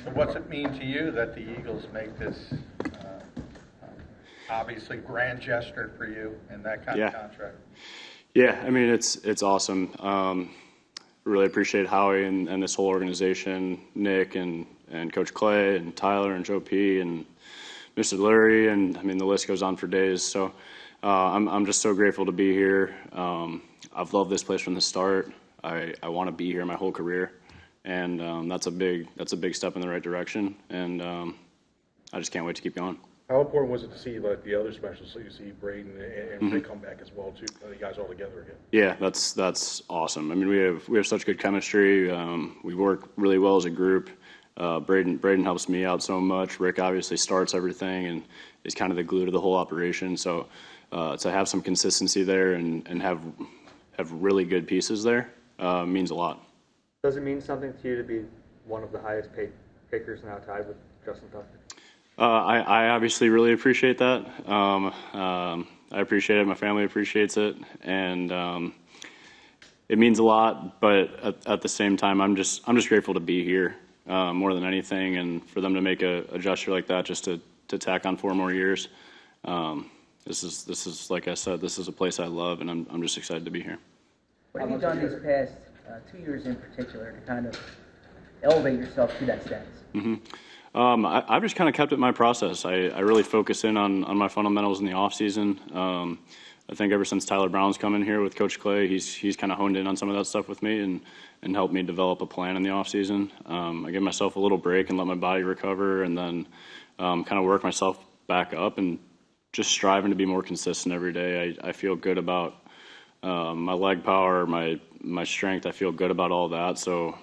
So what's it mean to you that the Eagles make this obviously grand gesture for you in that kind of contract? Yeah, I mean, it's awesome. Really appreciate Howie and this whole organization, Nick and Coach Clay and Tyler and Joe P and Mr. Lurie, and I mean the list goes on for days. So I'm just so grateful to be here. I've loved this place from the start. I want to be here my whole career, and that's a big step in the right direction. And I just can't wait to keep going. How important was it to see like the other specialists, so you see Braden and Rick come back as well too? You guys all together again. Yeah, that's awesome. I mean, we have such good chemistry. We work really well as a group. Braden helps me out so much. Rick obviously starts everything and is kind of the glue to the whole operation. So to have some consistency there and have really good pieces there means a lot. Does it mean something to you to be one of the highest paid kickers now, tied with Justin Tucker? I obviously really appreciate that. I appreciate it. My family appreciates it, and it means a lot. But at the same time, I'm just grateful to be here more than anything, and for them to make a gesture like that, just to tack on 4 more years. This is like I said, this is a place I love, and I'm just excited to be here. What have you done these past 2 years in particular to kind of elevate yourself to that status? Mm-hmm. I've just kind of kept it my process. I really focus in on my fundamentals in the off season. I think ever since Tyler Brown's come in here with Coach Clay, he's kind of honed in on some of that stuff with me and helped me develop a plan in the off season. I give myself a little break and let my body recover, and then kind of work myself back up and just striving to be more consistent every day. I feel good about my leg power, my strength. I feel good about all that. So,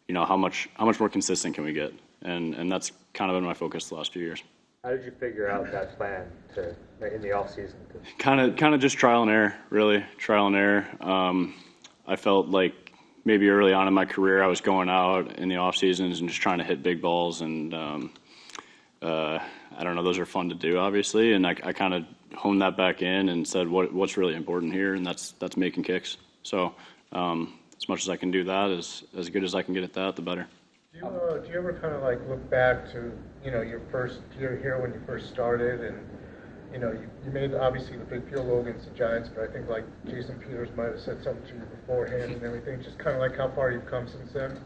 you know, how much more consistent can we get? And that's kind of been my focus the last few years. How did you figure out that plan in the off season? Kind of just trial and error, really trial and error. I felt like maybe early on in my career I was going out in the off seasons and just trying to hit big balls, and I don't know, those are fun to do, obviously, and I kind of honed that back in and said what's really important here, and that's making kicks. So as much as I can do that, as good as I can get at that, the better. Do you ever kind of like look back to, you know, your first year here when you first started, and you know, you made obviously the big field goal against the Giants, but I think like Jason Peters might have said something to you beforehand and everything, just kind of like how far you've come since then?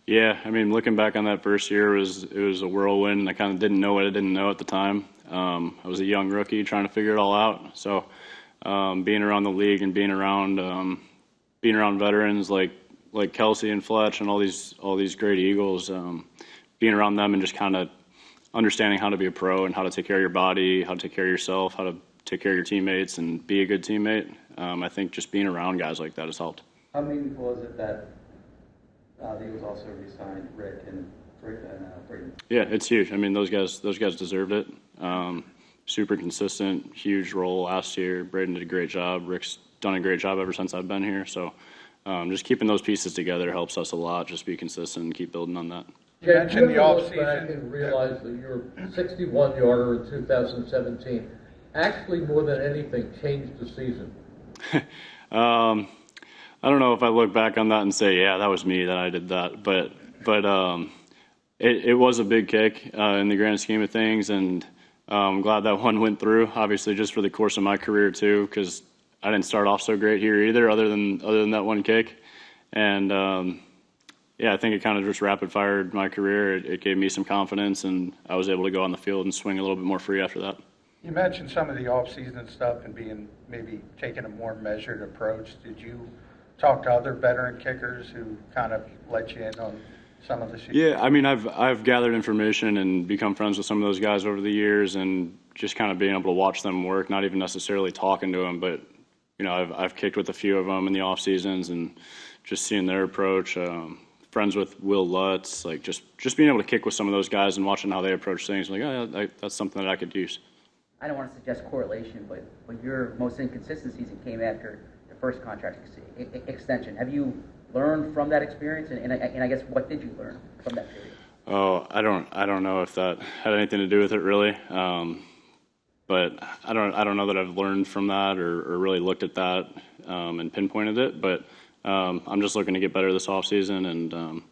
Yeah, I mean, looking back on that first year, it was a whirlwind. I kind of didn't know what I didn't know at the time. I was a young rookie trying to figure it all out. So being around the league and being around veterans like Kelce and Fletch and all these great Eagles, being around them and just kind of understanding how to be a pro and how to take care of your body, how to take care of yourself, how to take care of your teammates and be a good teammate. I think just being around guys like that has helped. How meaningful is it that the Eagles also re-signed Rick and Braden? Yeah, it's huge. I mean, those guys deserved it. Super consistent, huge role last year. Braden did a great job. Rick's done a great job ever since I've been here. So just keeping those pieces together helps us a lot. Just be consistent and keep building on that. You mentioned the look back and realize that your 61-yarder in 2017 actually more than anything changed the season. I don't know if I look back on that and say, yeah, that was me, that I did that. But it was a big kick in the grand scheme of things, and I'm glad that one went through. Obviously, just for the course of my career too, because I didn't start off so great here either, other than that one kick. And yeah, I think it kind of just rapid fired my career. It gave me some confidence, and I was able to go on the field and swing a little bit more free after that. You mentioned some of the off-season stuff and maybe taking a more measured approach. Did you talk to other veteran kickers who kind of let you in on some of the shit? Yeah, I mean, I've gathered information and become friends with some of those guys over the years, and just kind of being able to watch them work, not even necessarily talking to them, but you know, I've kicked with a few of them in the off seasons and just seeing their approach. Friends with Will Lutz, like just being able to kick with some of those guys and watching how they approach things, like, oh yeah, that's something that I could use. I don't want to suggest correlation, but your most inconsistent season came after the first contract extension. Have you learned from that experience, and I guess what did you learn from that period? Oh, I don't know if that had anything to do with it really, but I don't know that I've learned from that or really looked at that and pinpointed it. But I'm just looking to get better this offseason and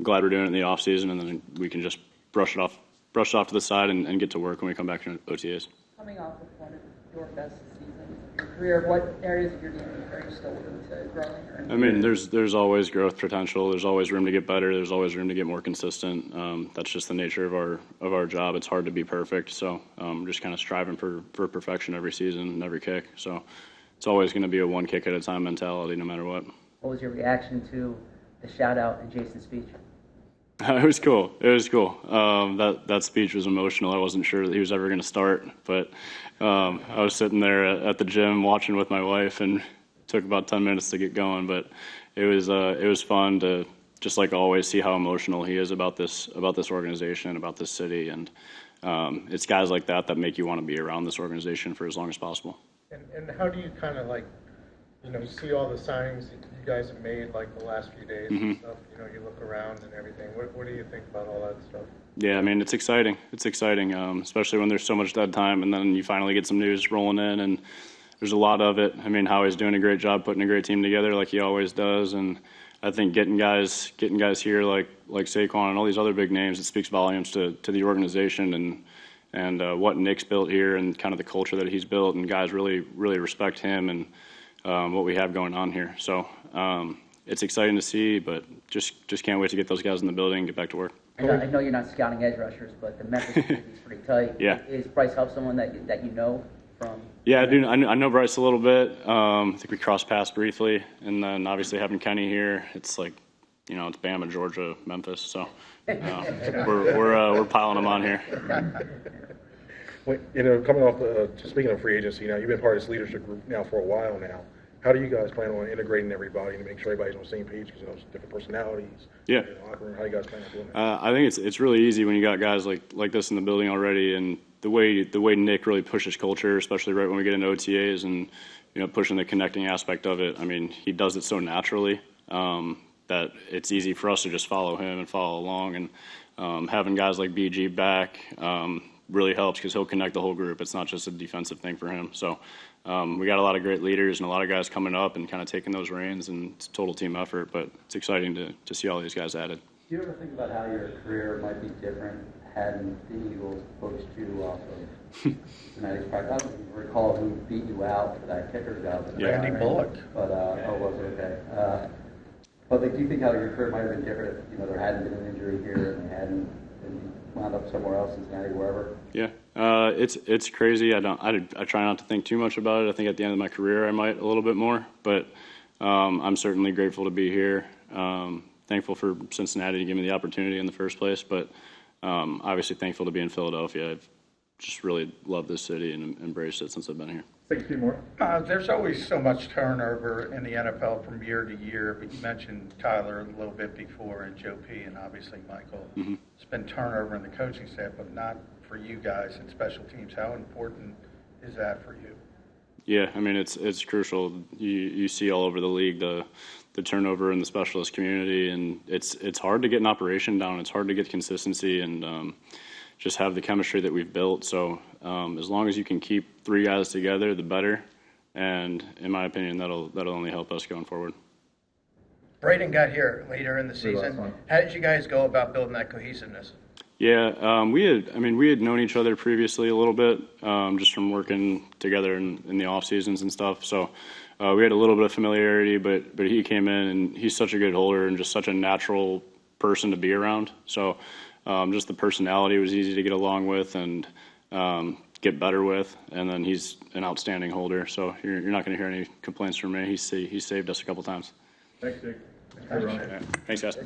glad we're doing it in the off season, and then we can just brush it off to the side and get to work when we come back to OTAs. Coming off of one of your best seasons of your career, what areas of your game are you still looking to grow in? I mean, there's always growth potential. There's always room to get better. There's always room to get more consistent. That's just the nature of our job. It's hard to be perfect, so just kind of striving for perfection every season and every kick. So it's always going to be a one kick at a time mentality, no matter what. What was your reaction to the shout-out in Jason's speech? It was cool. It was cool. That speech was emotional. I wasn't sure that he was ever going to start, but I was sitting there at the gym watching with my wife, and it took about 10 minutes to get going. But it was fun to, just like always, see how emotional he is about this organization, about this city, and it's guys like that make you want to be around this organization for as long as possible. And how do you kind of like, you see all the signings that you guys have made like the last few days and stuff, you look around and everything. What do you think about all that stuff? Yeah, I mean, it's exciting. It's exciting, especially when there's so much dead time, and then you finally get some news rolling in, and there's a lot of it. I mean, Howie's doing a great job putting a great team together like he always does, and I think getting guys here like Saquon and all these other big names, it speaks volumes to the organization and what Nick's built here and kind of the culture that he's built, and guys really respect him and what we have going on here. So it's exciting to see, but just can't wait to get those guys in the building and get back to work. I know you're not scouting edge rushers, but the Memphis community is pretty tight. Yeah. Is Bryce Huff someone that you know from? Yeah, I do. I know Bryce a little bit. I think we crossed paths briefly, and then obviously having Kenny here, it's like, it's Bama, Georgia, Memphis. So we're piling them on here. Well, coming off, speaking of free agency, now you've been part of this leadership group now for a while now. How do you guys plan on integrating everybody to make sure everybody's on the same page? Because different personalities. Yeah. Locker room. How you guys plan on doing that? I think it's really easy when you got guys like this in the building already, and the way Nick really pushes culture, especially right when we get into OTAs and pushing the connecting aspect of it. I mean, he does it so naturally that it's easy for us to just follow him and follow along. And having guys like BG back really helps because he'll connect the whole group. It's not just a defensive thing for him. So we got a lot of great leaders and a lot of guys coming up and kind of taking those reins, and it's a total team effort. But it's exciting to see all these guys added. Do you ever think about how your career might be different hadn't the Eagles poached you off of tonight's practice? I don't recall who beat you out for that kicker job. Randy Bullock. But, was it okay? But do you think how your career might have been different if there hadn't been an injury here and they hadn't wound up somewhere else, Cincinnati, wherever? Yeah, it's crazy. I try not to think too much about it. I think at the end of my career I might a little bit more, but I'm certainly grateful to be here. Thankful for Cincinnati to give me the opportunity in the first place, but obviously thankful to be in Philadelphia. I've just really loved this city and embraced it since I've been here. Take a few more. There's always so much turnover in the NFL from year to year, but you mentioned Tyler a little bit before, and Joe P, and obviously Michael. Mm-hmm. It's been turnover in the coaching staff, but not for you guys in special teams. How important is that for you? Yeah, I mean, it's crucial. You see all over the league the turnover in the specialist community, and it's hard to get an operation down. It's hard to get consistency and just have the chemistry that we've built. So as long as you can keep three guys together, the better. And in my opinion, that'll only help us going forward. Braden got here later in the season. How did you guys go about building that cohesiveness? Yeah, we had known each other previously a little bit, just from working together in the off seasons and stuff. So we had a little bit of familiarity, but he came in and he's such a good holder and just such a natural person to be around. So just the personality was easy to get along with and get better with. And then he's an outstanding holder. So you're not going to hear any complaints from me. He's saved us a couple times. Thanks, Jake. Thanks, guys.